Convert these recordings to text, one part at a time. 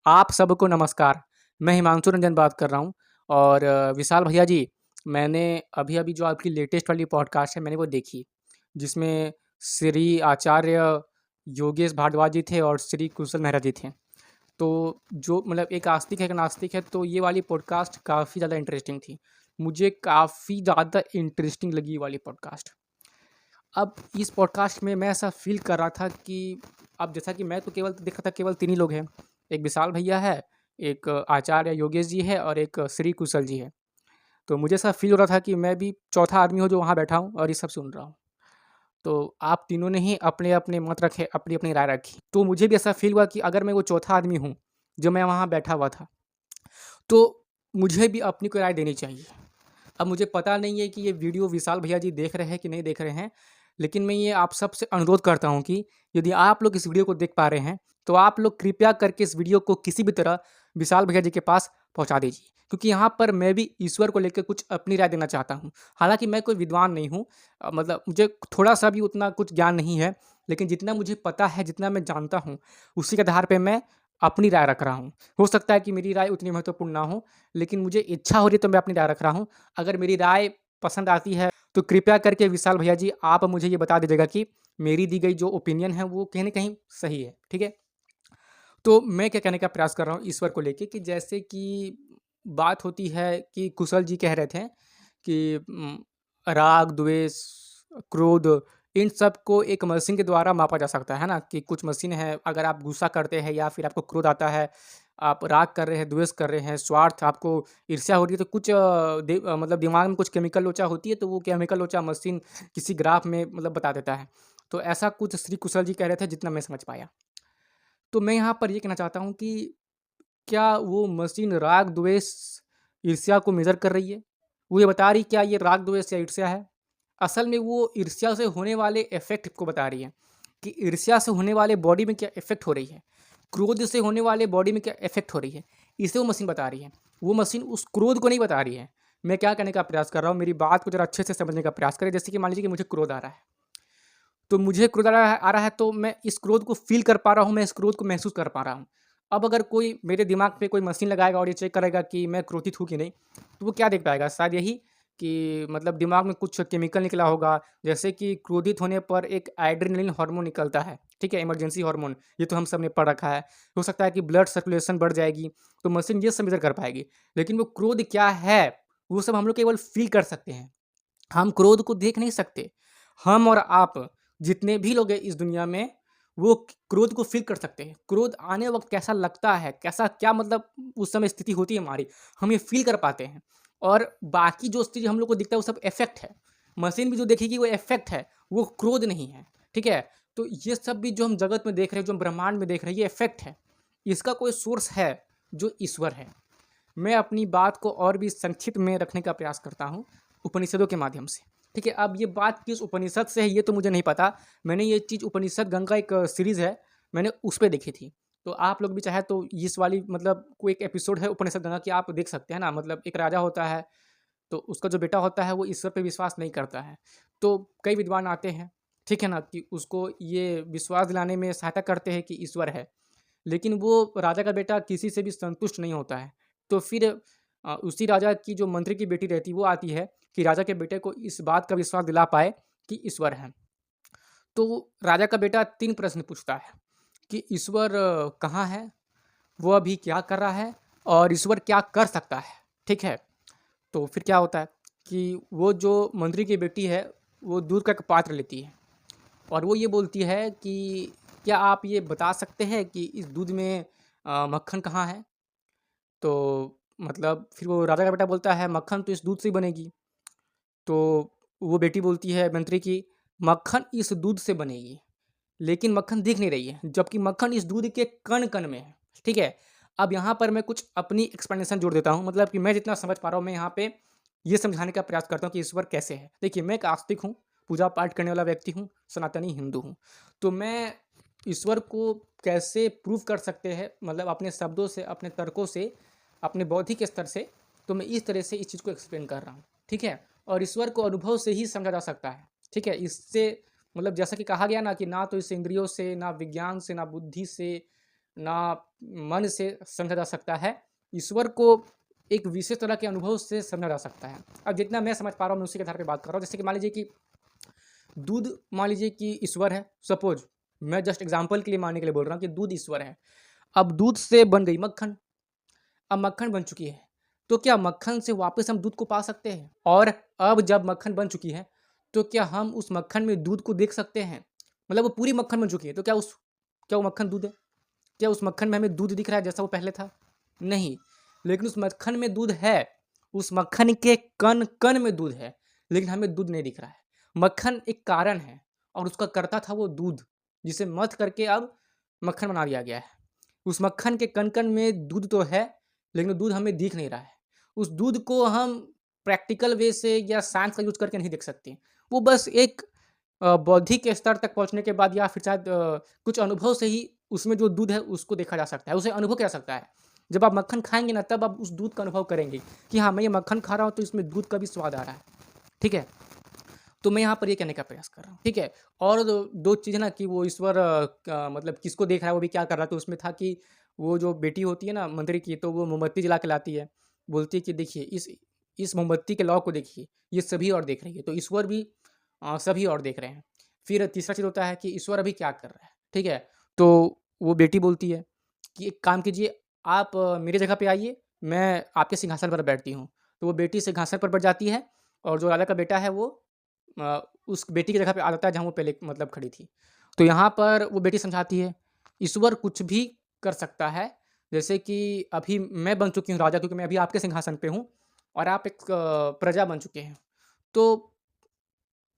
आप सबको नमस्कार। मैं हिमांशु रंजन बात कर रहा हूँ और विशाल भैया जी, मैंने अभी-अभी जो आपकी लेटेस्ट वाली पॉडकास्ट है मैंने वो देखी, जिसमें श्री आचार्य योगेश भारद्वाज जी थे और श्री कुशल मेहरा जी थे। तो जो मतलब एक आस्तिक है, एक नास्तिक है, तो ये वाली पॉडकास्ट काफ़ी ज़्यादा इंटरेस्टिंग थी। मुझे काफ़ी ज़्यादा इंटरेस्टिंग लगी ये वाली पॉडकास्ट। अब इस पॉडकास्ट में मैं ऐसा फ़ील कर रहा था कि अब जैसा कि मैं तो केवल देख रहा था, केवल 3 ही लोग हैं। एक विशाल भैया है, एक आचार्य योगेश जी है और एक श्री कुशल जी है। तो मुझे ऐसा फ़ील हो रहा था कि मैं भी चौथा आदमी हूँ जो वहाँ बैठा हूँ और ये सब सुन रहा हूँ। तो आप तीनों ने ही अपने-अपने मत रखे, अपनी-अपनी राय रखी। तो मुझे भी ऐसा फ़ील हुआ कि अगर मैं वो चौथा आदमी हूँ, जो मैं वहाँ बैठा हुआ था, तो मुझे भी अपनी कोई राय देनी चाहिए। अब मुझे पता नहीं है कि ये वीडियो विशाल भैया जी देख रहे हैं कि नहीं देख रहे हैं, लेकिन मैं ये आप सबसे अनुरोध करता हूँ कि यदि आप लोग इस वीडियो को देख पा रहे हैं, तो आप लोग कृपया करके इस वीडियो को किसी भी तरह विशाल भैया जी के पास पहुँचा दीजिए। क्योंकि यहाँ पर मैं भी ईश्वर को लेकर कुछ अपनी राय देना चाहता हूँ। हालाँकि मैं कोई विद्वान नहीं हूँ, मतलब मुझे थोड़ा-सा भी उतना कुछ ज्ञान नहीं है, लेकिन जितना मुझे पता है, जितना मैं जानता हूँ, उसी के आधार पे मैं अपनी राय रख रहा हूँ। हो सकता है कि मेरी राय उतनी महत्वपूर्ण ना हो, लेकिन मुझे इच्छा हो रही है तो मैं अपनी राय रख रहा हूँ। अगर मेरी राय पसंद आती है, तो कृपया करके विशाल भैया जी आप मुझे ये बता दीजिएगा कि मेरी दी गई जो ओपिनियन है वो कहीं न कहीं सही है, ठीक है? तो मैं क्या कहने का प्रयास कर रहा हूँ ईश्वर को लेके कि जैसे कि बात होती है कि कुशल जी कह रहे थे कि राग, द्वेष, क्रोध, इन सब को एक मशीन के द्वारा मापा जा सकता है ना? कि कुछ मशीन है, अगर आप गुस्सा करते हैं या फिर आपको क्रोध आता है, आप राग कर रहे हैं, द्वेष कर रहे हैं, स्वार्थ, आपको ईर्ष्या हो रही है, तो कुछ मतलब दिमाग में कुछ केमिकल लोचा होती है, तो वो केमिकल लोचा मशीन किसी ग्राफ में मतलब बता देता है। तो ऐसा कुछ श्री कुशल जी कह रहे थे जितना मैं समझ पाया। तो मैं यहाँ पर ये कहना चाहता हूँ कि क्या वो मशीन राग, द्वेष, ईर्ष्या को मेज़र कर रही है? वो ये बता रही क्या ये राग, द्वेष या ईर्ष्या है? असल में वो ईर्ष्या से होने वाले इफ़ेक्ट को बता रही है कि ईर्ष्या से होने वाले बॉडी में क्या इफ़ेक्ट हो रही है, क्रोध से होने वाले बॉडी में क्या इफ़ेक्ट हो रही है, इसे वो मशीन बता रही है। वो मशीन उस क्रोध को नहीं बता रही है। मैं क्या कहने का प्रयास कर रहा हूँ, मेरी बात को ज़रा अच्छे से समझने का प्रयास करें। जैसे कि मान लीजिए कि मुझे क्रोध आ रहा है, तो मुझे क्रोध आ रहा है तो मैं इस क्रोध को फ़ील कर पा रहा हूँ, मैं इस क्रोध को महसूस कर पा रहा हूँ। अब अगर कोई मेरे दिमाग पे कोई मशीन लगाएगा और ये चेक करेगा कि मैं क्रोधित हूँ कि नहीं, तो वो क्या देख पाएगा? शायद यही कि मतलब दिमाग में कुछ केमिकल निकला होगा, जैसे कि क्रोधित होने पर एक एड्रेनलिन हार्मोन निकलता है, ठीक है? इमरजेंसी हार्मोन, ये तो हम सब ने पढ़ रखा है। हो सकता है कि ब्लड सर्कुलेशन बढ़ जाएगी, तो मशीन ये सब मेज़र कर पाएगी। लेकिन वो क्रोध क्या है, वो सब हम लोग केवल फ़ील कर सकते हैं। हम क्रोध को देख नहीं सकते। हम और आप जितने भी लोग हैं इस दुनिया में, वो क्रोध को फ़ील कर सकते हैं। क्रोध आने वक़्त कैसा लगता है, कैसा क्या मतलब उस समय स्थिति होती है हमारी, हम ये फ़ील कर पाते हैं। और बाकी जो चीज़ हम लोग को दिखता है वो सब इफ़ेक्ट है। मशीन भी जो देखेगी वो इफ़ेक्ट है, वो क्रोध नहीं है, ठीक है? तो ये सब भी जो हम जगत में देख रहे हैं, जो हम ब्रह्मांड में देख रहे हैं, ये इफ़ेक्ट है। इसका कोई सोर्स है, जो ईश्वर है। मैं अपनी बात को और भी संक्षिप्त में रखने का प्रयास करता हूँ, उपनिषदों के माध्यम से। ठीक है, अब ये बात किस उपनिषद से है ये तो मुझे नहीं पता। मैंने ये चीज़ उपनिषद गंगा एक सीरीज़ है, मैंने उस पे देखी थी। तो आप लोग भी चाहे तो इस वाली मतलब कोई एक एपिसोड है उपनिषद गंगा की आप देख सकते हैं ना। मतलब एक राजा होता है, तो उसका जो बेटा होता है वो ईश्वर पे विश्वास नहीं करता है। तो कई विद्वान आते हैं, ठीक है ना, कि उसको ये विश्वास दिलाने में सहायता करते हैं कि ईश्वर है। लेकिन वो राजा का बेटा किसी से भी संतुष्ट नहीं होता है। तो फिर उसी राजा की जो मंत्री की बेटी रहती है वो आती है कि राजा के बेटे को इस बात का विश्वास दिला पाए कि ईश्वर है। तो राजा का बेटा 3 प्रश्न पूछता है कि ईश्वर कहाँ है? वो अभी क्या कर रहा है? और ईश्वर क्या कर सकता है? ठीक है? तो फिर क्या होता है कि वो जो मंत्री की बेटी है, वो दूध का एक पात्र लेती है और वो ये बोलती है कि क्या आप ये बता सकते हैं कि इस दूध में मक्खन कहाँ है? तो मतलब फिर वो राजा का बेटा बोलता है मक्खन तो इस दूध से ही बनेगी। तो वो बेटी बोलती है मंत्री की मक्खन इस दूध से बनेगी, लेकिन मक्खन दिख नहीं रही है, जबकि मक्खन इस दूध के कण-कण में है। ठीक है? अब यहाँ पर मैं कुछ अपनी एक्सप्लेनेशन जोड़ देता हूँ, मतलब कि मैं जितना समझ पा रहा हूँ मैं यहाँ पे ये समझाने का प्रयास करता हूँ कि ईश्वर कैसे है। देखिए, मैं एक आस्तिक हूँ, पूजा-पाठ करने वाला व्यक्ति हूँ, सनातनी हिंदू हूँ। तो मैं ईश्वर को कैसे प्रूव कर सकते हैं, मतलब अपने शब्दों से, अपने तर्कों से, अपने बौद्धिक स्तर से, तो मैं इस तरह से इस चीज़ को एक्सप्लेन कर रहा हूँ। ठीक है? और ईश्वर को अनुभव से ही समझा जा सकता है। ठीक है? इससे मतलब जैसा कि कहा गया ना कि ना तो इसे इंद्रियों से, ना विज्ञान से, ना बुद्धि से, ना मन से समझा जा सकता है। ईश्वर को एक विशेष तरह के अनुभव से समझा जा सकता है। अब जितना मैं समझ पा रहा हूँ, मैं उसी के आधार पे बात कर रहा हूँ। जैसे कि मान लीजिए कि दूध, मान लीजिए कि ईश्वर है, सपोज़ मैं जस्ट एग्ज़ाम्पल के लिए मानने के लिए बोल रहा हूँ कि दूध ईश्वर है। अब दूध से बन गई मक्खन, अब मक्खन बन चुकी है, तो क्या मक्खन से वापस हम दूध को पा सकते हैं? और अब जब मक्खन बन चुकी है, तो क्या हम उस मक्खन में दूध को देख सकते हैं? मतलब वो पूरी मक्खन बन चुकी है, तो क्या वो मक्खन दूध है? क्या उस मक्खन में हमें दूध दिख रहा है जैसा वो पहले था? नहीं, लेकिन उस मक्खन में दूध है, उस मक्खन के कण-कण में दूध है, लेकिन हमें दूध नहीं दिख रहा है। मक्खन एक कारण है और उसका कर्ता था वो दूध, जिसे मथ करके अब मक्खन बना दिया गया है। उस मक्खन के कण-कण में दूध तो है, लेकिन वो दूध हमें दिख नहीं रहा है। उस दूध को हम प्रैक्टिकल वे से या साइंस का यूज़ करके नहीं देख सकते। वो बस एक बौद्धिक स्तर तक पहुँचने के बाद या फिर शायद कुछ अनुभव से ही उसमें जो दूध है उसको देखा जा सकता है, उसे अनुभव किया जा सकता है। जब आप मक्खन खाएँगे ना, तब आप उस दूध का अनुभव करेंगे कि हाँ, मैं ये मक्खन खा रहा हूँ तो इसमें दूध का भी स्वाद आ रहा है। ठीक है? तो मैं यहाँ पर ये कहने का प्रयास कर रहा हूँ, ठीक है? और 2 चीज़ है ना कि वो ईश्वर मतलब किसको देख रहा है, वो भी क्या कर रहा है, तो उसमें था कि वो जो बेटी होती है ना मंत्री की, तो वो मोमबत्ती जला के लाती है। बोलती है कि देखिए इस मोमबत्ती के लौ को देखिए, ये सभी और देख रही है। तो ईश्वर भी सभी और देख रहे हैं। फिर तीसरा चीज़ होता है कि ईश्वर अभी क्या कर रहा है, ठीक है? तो वो बेटी बोलती है कि एक काम कीजिए, आप मेरी जगह पे आइए, मैं आपके सिंहासन पर बैठती हूँ। तो वो बेटी सिंहासन पर बैठ जाती है और जो राजा का बेटा है वो उस बेटी की जगह पे आ जाता है जहाँ वो पहले मतलब खड़ी थी। तो यहाँ पर वो बेटी समझाती है, ईश्वर कुछ भी कर सकता है। जैसे कि अभी मैं बन चुकी हूँ राजा, क्योंकि मैं अभी आपके सिंहासन पे हूँ और आप एक प्रजा बन चुके हैं। तो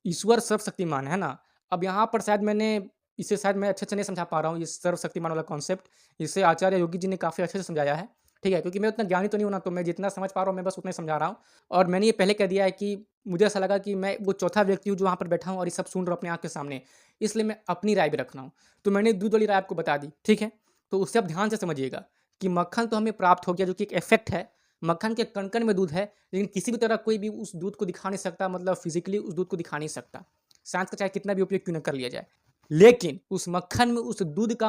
ईश्वर सर्वशक्तिमान है ना? अब यहाँ पर शायद मैं अच्छे से नहीं समझा पा रहा हूँ, ये सर्वशक्तिमान वाला कॉन्सेप्ट। इसे आचार्य योगी जी ने काफ़ी अच्छे से समझाया है, ठीक है? क्योंकि मैं उतना ज्ञानी तो नहीं हूँ ना, तो मैं जितना समझ पा रहा हूँ, मैं बस उतना ही समझा रहा हूँ। और मैंने ये पहले कह दिया है कि मुझे ऐसा लगा कि मैं वो चौथा व्यक्ति हूँ जो वहाँ पर बैठा हूँ और ये सब सुन रहा हूँ अपनी आँख के सामने, इसलिए मैं अपनी राय भी रख रहा हूँ। तो मैंने दूध वाली राय आपको बता दी, ठीक है? तो उससे आप ध्यान से समझिएगा कि मक्खन तो हमें प्राप्त हो गया, जो कि एक इफ़ेक्ट है। मक्खन के कण-कण में दूध है, लेकिन किसी भी तरह कोई भी उस दूध को दिखा नहीं सकता, मतलब फिज़िकली उस दूध को दिखा नहीं सकता। साँस का चाहे कितना भी उपयोग क्यों ना कर लिया जाए। लेकिन उस मक्खन में उस दूध का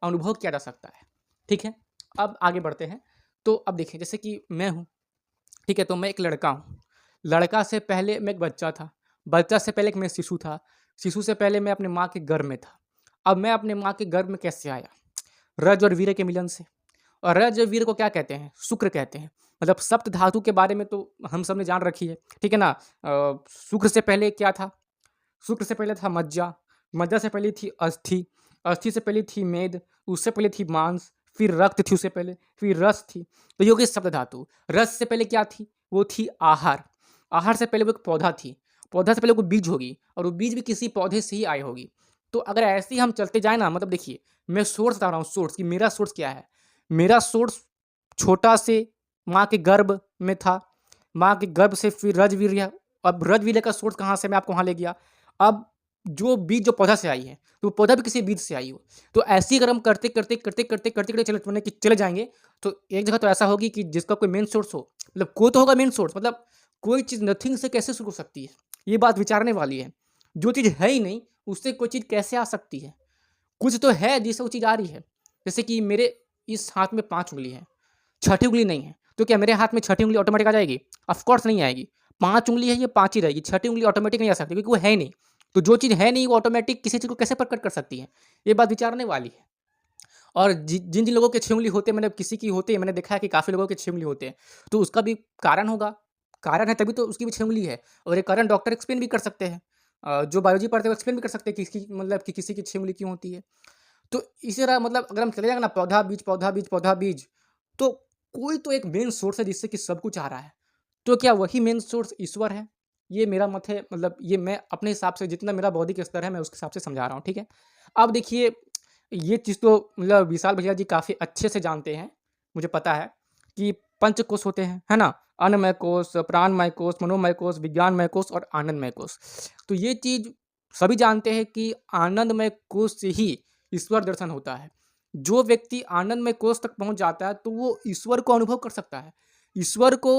अनुभव किया जा सकता है। ठीक है? अब आगे बढ़ते हैं। तो अब देखिए, जैसे कि मैं हूँ, ठीक है? तो मैं एक लड़का हूँ। लड़का से पहले मैं एक बच्चा था। बच्चा से पहले एक मैं शिशु था। शिशु से पहले मैं अपनी माँ के गर्भ में था। अब मैं अपने माँ के गर्भ में कैसे आया? रज और वीर्य के मिलन से। और रज और वीर्य को क्या कहते हैं? शुक्र कहते हैं। मतलब सप्त धातु के बारे में तो हम सब ने जान रखी है। ठीक है ना? शुक्र से पहले क्या था? शुक्र से पहले था मज्जा, मज्जा से पहले थी अस्थि, अस्थि से पहले थी मेद, उससे पहले थी मांस, फिर रक्त थी उससे पहले, फिर रस थी। तो ये हो गई सप्त धातु। रस से पहले क्या थी? वो थी आहार। आहार से पहले वो एक पौधा थी। पौधा से पहले वो बीज होगी और वो बीज भी किसी पौधे से ही आई होगी। तो अगर ऐसे ही हम चलते जाएँ ना, मतलब देखिए, मैं सोर्स बता रहा हूँ, सोर्स कि मेरा सोर्स क्या है? मेरा सोर्स छोटा से माँ के गर्भ में था। माँ के गर्भ से फिर रजवीर्य, अब रजवीर्य का सोर्स कहाँ से, मैं आपको वहाँ ले गया। अब जो बीज जो पौधा से आई है, तो पौधा भी किसी बीज से आई हो। तो ऐसे ही अगर हम करते चले जाएँगे, तो एक जगह तो ऐसा होगी कि जिसका कोई मेन सोर्स हो, मतलब कोई तो होगा मेन सोर्स, मतलब कोई चीज़ नथिंग से कैसे शुरू हो सकती है? ये बात विचारने वाली है। जो चीज़ है ही नहीं, उससे कोई चीज़ कैसे आ सकती है? कुछ तो है जिससे वो चीज़ आ रही है। जैसे कि मेरे इस हाथ में 5 उँगली है, छठी उँगली नहीं है, तो क्या मेरे हाथ में छठी उँगली ऑटोमेटिक आ जाएगी? ऑफ़ कोर्स नहीं आएगी। 5 उँगली है, ये 5 ही रहेगी, छठी उँगली ऑटोमेटिक नहीं आ सकती, क्योंकि वो है ही नहीं। तो जो चीज़ है नहीं, वो ऑटोमेटिक किसी चीज़ को कैसे प्रकट कर सकती है? ये बात विचारने वाली है। और जिन-जिन लोगों के 6 उँगली होते हैं, मैंने किसी की होते हैं, मैंने देखा है कि काफ़ी लोगों के 6 उँगली होते हैं, तो उसका भी कारण होगा। कारण है तभी तो उसकी भी 6 उँगली है, और ये कारण डॉक्टर एक्सप्लेन भी कर सकते हैं। जो बायोलॉजी पढ़ते हैं वो एक्सप्लेन भी कर सकते हैं कि इसकी मतलब कि किसी की 6 उँगली क्यों होती है। तो इसी तरह मतलब अगर हम चले जाएँगे ना, पौधा, बीज, पौधा, बीज, पौधा, बीज, तो कोई तो एक मेन सोर्स है जिससे कि सब कुछ आ रहा है। तो क्या वही मेन सोर्स ईश्वर है? ये मेरा मत है, मतलब ये मैं अपने हिसाब से जितना मेरा बौद्धिक स्तर है मैं उसके हिसाब से समझा रहा हूँ, ठीक है? अब देखिए, ये चीज़ तो मतलब विशाल भैया जी काफ़ी अच्छे से जानते हैं, मुझे पता है कि पंचकोश होते हैं, है ना? अन्नमय कोश, प्राणमय कोश, मनोमय कोश, विज्ञानमय कोश और आनंदमय कोश। तो ये चीज़ सभी जानते हैं कि आनंदमय कोश से ही ईश्वर दर्शन होता है। जो व्यक्ति आनंदमय कोष तक पहुँच जाता है, तो वो ईश्वर को अनुभव कर सकता है। ईश्वर को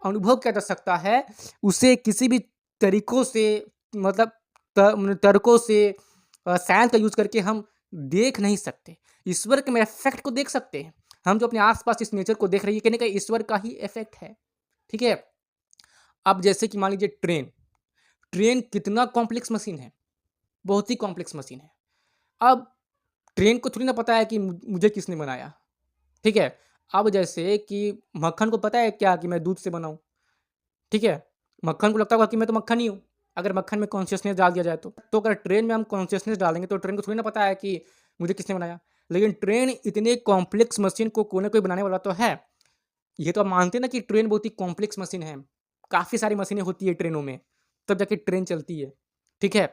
अनुभव किया जा सकता है, उसे किसी भी तरीकों से, मतलब तर्कों से, साइंस का यूज़ करके हम देख नहीं सकते। ईश्वर के इफ़ेक्ट को देख सकते हैं। हम जो अपने आस-पास इस नेचर को देख रहे हैं, ये कहीं न कहीं ईश्वर का ही इफ़ेक्ट है, ठीक है? अब जैसे कि मान लीजिए ट्रेन, ट्रेन कितना कॉम्प्लेक्स मशीन है, बहुत ही कॉम्प्लेक्स मशीन है। अब ट्रेन को थोड़ी ना पता है कि मुझे किसने बनाया, ठीक है? अब जैसे कि मक्खन को पता है क्या कि मैं दूध से बना हूँ, ठीक है? मक्खन को लगता होगा कि मैं तो मक्खन ही हूँ, अगर मक्खन में कॉन्शियसनेस डाल दिया जाए तो। तो अगर ट्रेन में हम कॉन्शियसनेस डालेंगे तो ट्रेन को थोड़ी ना पता है कि मुझे किसने बनाया। लेकिन ट्रेन इतने कॉम्प्लेक्स मशीन को कोई ना कोई बनाने वाला तो है। ये तो आप मानते हैं ना कि ट्रेन बहुत ही कॉम्प्लेक्स मशीन है। काफ़ी सारी मशीनें होती है ट्रेनों में, तब जाके ट्रेन चलती है, ठीक है?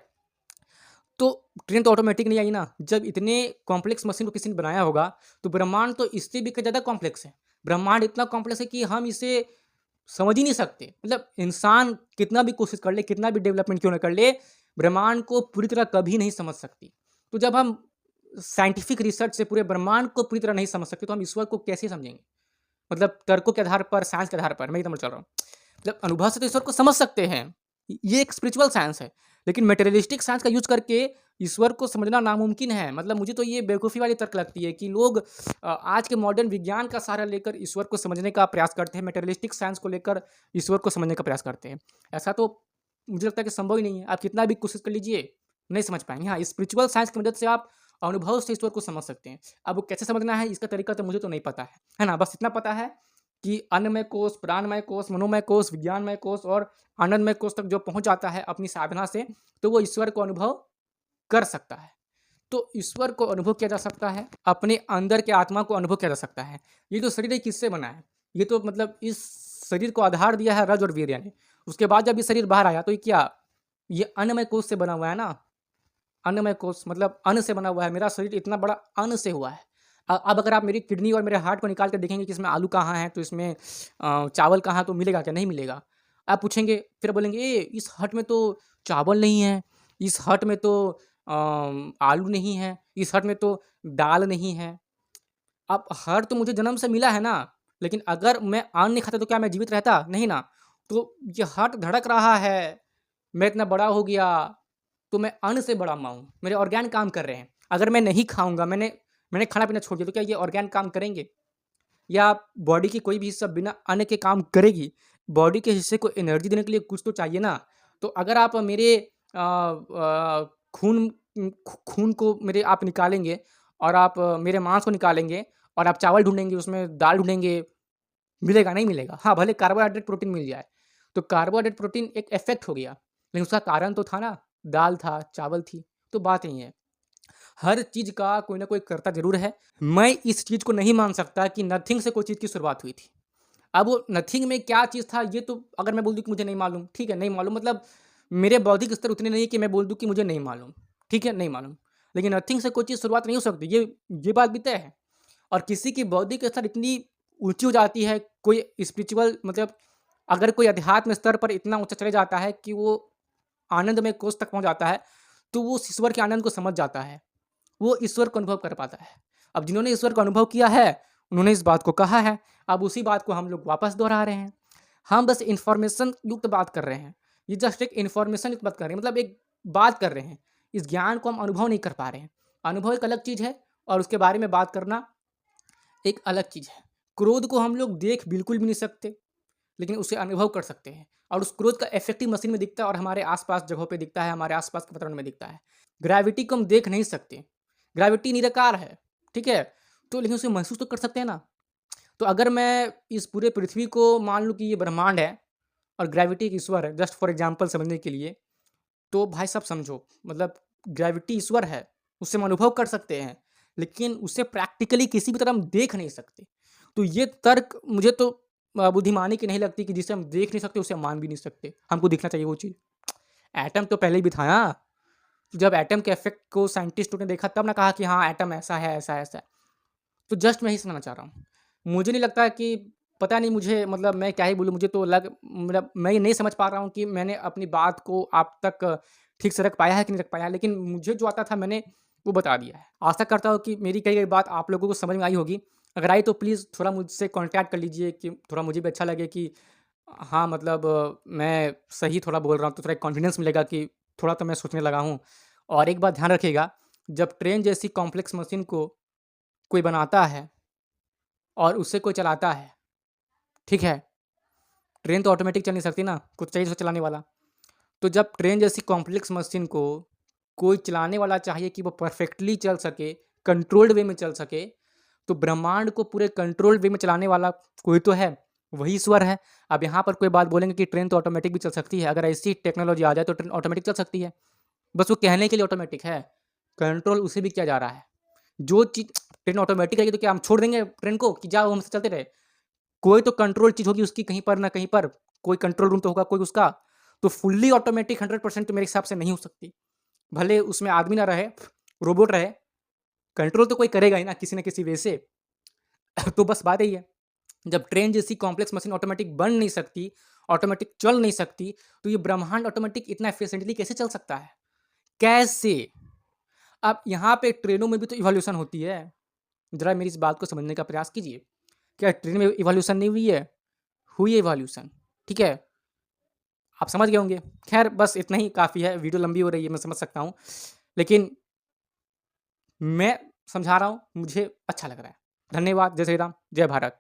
तो ट्रेन तो ऑटोमेटिक नहीं आई ना। जब इतने कॉम्प्लेक्स मशीन को किसी ने बनाया होगा, तो ब्रह्मांड तो इससे भी कहीं ज़्यादा कॉम्प्लेक्स है। ब्रह्मांड इतना कॉम्प्लेक्स है कि हम इसे समझ ही नहीं सकते। मतलब इंसान कितना भी कोशिश कर ले, कितना भी डेवलपमेंट क्यों ना कर ले, ब्रह्मांड को पूरी तरह कभी नहीं समझ सकती। तो जब हम साइंटिफिक रिसर्च से पूरे ब्रह्मांड को पूरी तरह नहीं समझ सकते, तो हम ईश्वर को कैसे समझेंगे? मतलब तर्कों के आधार पर, साइंस के आधार पर, मैं एकदम चल रहा हूँ। मतलब अनुभव से तो ईश्वर को समझ सकते हैं। ये एक स्पिरिचुअल साइंस है। लेकिन मटेरियलिस्टिक साइंस का यूज़ करके ईश्वर को समझना नामुमकिन है। मतलब मुझे तो ये बेवकूफ़ी वाली तर्क लगती है कि लोग आज के मॉडर्न विज्ञान का सहारा लेकर ईश्वर को समझने का प्रयास करते हैं, मटेरियलिस्टिक साइंस को लेकर ईश्वर को समझने का प्रयास करते हैं। ऐसा तो मुझे लगता है कि संभव ही नहीं है। आप कितना भी कोशिश कर लीजिए, नहीं समझ पाएँगे। हाँ, स्पिरिचुअल साइंस की मदद से आप अनुभव से ईश्वर को समझ सकते हैं। अब वो कैसे समझना है, इसका तरीका तो मुझे तो नहीं पता है ना? बस इतना पता है कि अन्नमय कोश, प्राणमय कोश, मनोमय कोश, विज्ञानमय कोश और आनंदमय कोश तक जो पहुँच जाता है अपनी साधना से, तो वो ईश्वर को अनुभव कर सकता है। तो ईश्वर को अनुभव किया जा सकता है, अपने अंदर के आत्मा को अनुभव किया जा सकता है। ये जो शरीर है किससे बना है? ये तो मतलब इस शरीर को आधार दिया है रज और वीर्य ने। उसके बाद जब ये शरीर बाहर आया तो ये क्या? ये अन्नमय कोश से बना हुआ है ना। अन्नमय कोश मतलब अन्न से बना हुआ है। मेरा शरीर इतना बड़ा अन्न से हुआ है। अब अगर आप मेरी किडनी और मेरे हार्ट को निकाल कर देखेंगे कि इसमें आलू कहाँ है, तो इसमें चावल कहाँ है, तो मिलेगा क्या? नहीं मिलेगा। आप पूछेंगे, फिर बोलेंगे, "ए, इस हट में तो चावल नहीं है, इस हट में तो आलू नहीं है, इस हट में तो दाल नहीं है।" अब हट तो मुझे जन्म से मिला है ना, लेकिन अगर मैं अन्न नहीं खाता तो क्या मैं जीवित रहता? नहीं ना। तो ये हट धड़क रहा है, मैं इतना बड़ा हो गया, तो मैं अन्न से बड़ा हुआ हूँ, मेरे ऑर्गेन काम कर रहे हैं। अगर मैं नहीं खाऊँगा, मैंने मैंने खाना-पीना छोड़ दिया, तो क्या ये ऑर्गेन काम करेंगे? या बॉडी की कोई भी हिस्सा बिना अन्न के काम करेगी? बॉडी के हिस्से को एनर्जी देने के लिए कुछ तो चाहिए ना। तो अगर आप मेरे खून को मेरे आप निकालेंगे और आप मेरे मांस को निकालेंगे और आप चावल ढूँढेंगे, उसमें दाल ढूँढेंगे, मिलेगा? नहीं मिलेगा। हाँ, भले कार्बोहाइड्रेट, प्रोटीन मिल जाए। तो कार्बोहाइड्रेट, प्रोटीन एक इफ़ेक्ट हो गया, लेकिन उसका कारण तो था ना, दाल था, चावल थी, तो बात यही है। हर चीज़ का कोई ना कोई कर्ता ज़रूर है। मैं इस चीज़ को नहीं मान सकता कि नथिंग से कोई चीज़ की शुरुआत हुई थी। अब वो नथिंग में क्या चीज़ था, ये तो अगर मैं बोल दूँ कि मुझे नहीं मालूम, ठीक है, नहीं मालूम मतलब मेरे बौद्धिक स्तर उतने नहीं है कि मैं बोल दूँ कि मुझे नहीं मालूम, ठीक है, नहीं मालूम। लेकिन नथिंग से कोई चीज़ शुरुआत नहीं हो सकती, ये बात भी तय है। और किसी की बौद्धिक स्तर इतनी ऊँची हो जाती है, कोई स्पिरिचुअल मतलब अगर कोई अध्यात्म स्तर पर इतना ऊँचा चले जाता है कि वो आनंदमय कोष तक पहुँच जाता है, तो वो उस ईश्वर के आनंद को समझ जाता है। वो ईश्वर को अनुभव कर पाता है। अब जिन्होंने ईश्वर का अनुभव किया है, उन्होंने इस बात को कहा है। अब उसी बात को हम लोग वापस दोहरा रहे हैं। हम बस इन्फॉर्मेशन युक्त बात कर रहे हैं। ये जस्ट एक इन्फॉर्मेशन युक्त बात कर रहे हैं, मतलब एक बात कर रहे हैं। इस ज्ञान को हम अनुभव नहीं कर पा रहे हैं। अनुभव एक अलग चीज़ है और उसके बारे में बात करना एक अलग चीज़ है। क्रोध को हम लोग देख बिल्कुल भी नहीं सकते, लेकिन उसे अनुभव कर सकते हैं और उस क्रोध का इफेक्टिव मशीन में दिखता है और हमारे आस-पास जगहों पे दिखता है, हमारे आस-पास के वातावरण में दिखता है। ग्रेविटी को हम देख नहीं सकते, ग्रेविटी निराकार है, ठीक है? तो लेकिन उसे महसूस तो कर सकते हैं ना। तो अगर मैं इस पूरे पृथ्वी को मान लूँ कि ये ब्रह्मांड है और ग्रेविटी एक ईश्वर है, जस्ट फॉर एग्ज़ाम्पल समझने के लिए, तो भाई साहब समझो, मतलब ग्रेविटी ईश्वर है, उससे हम अनुभव कर सकते हैं, लेकिन उसे प्रैक्टिकली किसी भी तरह हम देख नहीं सकते। तो ये तर्क मुझे तो बुद्धिमानी की नहीं लगती कि जिसे हम देख नहीं सकते, उसे हम मान भी नहीं सकते। हमको दिखना चाहिए वो चीज़। एटम तो पहले भी था ना, जब एटम के इफ़ेक्ट को साइंटिस्टों ने देखा तब ना कहा कि हाँ, एटम ऐसा है, ऐसा है, ऐसा है। तो जस्ट मैं यही समझना चाह रहा हूँ। मुझे नहीं लगता कि पता नहीं मुझे मतलब मैं क्या ही बोलूँ, मुझे तो मतलब मैं ये नहीं समझ पा रहा हूँ कि मैंने अपनी बात को आप तक ठीक से रख पाया है कि नहीं रख पाया है, लेकिन मुझे जो आता था मैंने वो बता दिया है। आशा करता हूँ कि मेरी कही गई बात आप लोगों को समझ में आई होगी। अगर आई तो प्लीज़ थोड़ा मुझसे कॉन्टैक्ट कर लीजिए कि थोड़ा मुझे भी अच्छा लगे कि हाँ, मतलब मैं सही थोड़ा बोल रहा हूँ, तो थोड़ा कॉन्फिडेंस मिलेगा कि थोड़ा तो मैं सोचने लगा हूँ। और एक बात ध्यान रखिएगा, जब ट्रेन जैसी कॉम्प्लेक्स मशीन को कोई बनाता है और उसे कोई चलाता है, ठीक है? ट्रेन तो ऑटोमेटिक चल नहीं सकती ना, कुछ चाहिए उसे चलाने वाला। तो जब ट्रेन जैसी कॉम्प्लेक्स मशीन को कोई चलाने वाला चाहिए कि वो परफेक्टली चल सके, कंट्रोल्ड वे में चल सके, तो ब्रह्मांड को पूरे कंट्रोल्ड वे में चलाने वाला कोई तो है, वही ईश्वर है। अब यहाँ पर कोई बात बोलेंगे कि ट्रेन तो ऑटोमेटिक भी चल सकती है, अगर ऐसी टेक्नोलॉजी आ जाए तो ट्रेन ऑटोमेटिक चल सकती है। बस वो कहने के लिए ऑटोमेटिक है, कंट्रोल उसे भी किया जा रहा है। जो चीज़ ट्रेन ऑटोमेटिक रहेगी तो क्या हम छोड़ देंगे ट्रेन को कि जाओ हमसे चलते रहे? कोई तो कंट्रोल चीज़ होगी उसकी कहीं पर ना कहीं पर, कोई कंट्रोल रूम तो होगा कोई उसका। तो फुल्ली ऑटोमेटिक 100% तो मेरे हिसाब से नहीं हो सकती। भले उसमें आदमी ना रहे, रोबोट रहे, कंट्रोल तो कोई करेगा ही ना किसी न किसी वे से। तो बस बात यही है, जब ट्रेन जैसी कॉम्प्लेक्स मशीन ऑटोमेटिक बन नहीं सकती, ऑटोमेटिक चल नहीं सकती, तो ये ब्रह्मांड ऑटोमेटिक इतना एफिशिएंटली कैसे चल सकता है? कैसे? अब यहाँ पे ट्रेनों में भी तो इवोल्यूशन होती है। ज़रा मेरी इस बात को समझने का प्रयास कीजिए। क्या ट्रेन में इवोल्यूशन नहीं हुई है? हुई है इवोल्यूशन, ठीक है? आप समझ गए होंगे। ख़ैर बस इतना ही काफ़ी है, वीडियो लंबी हो रही है मैं समझ सकता हूँ। लेकिन मैं समझा रहा हूँ, मुझे अच्छा लग रहा है। धन्यवाद। जय श्री राम, जय भारत।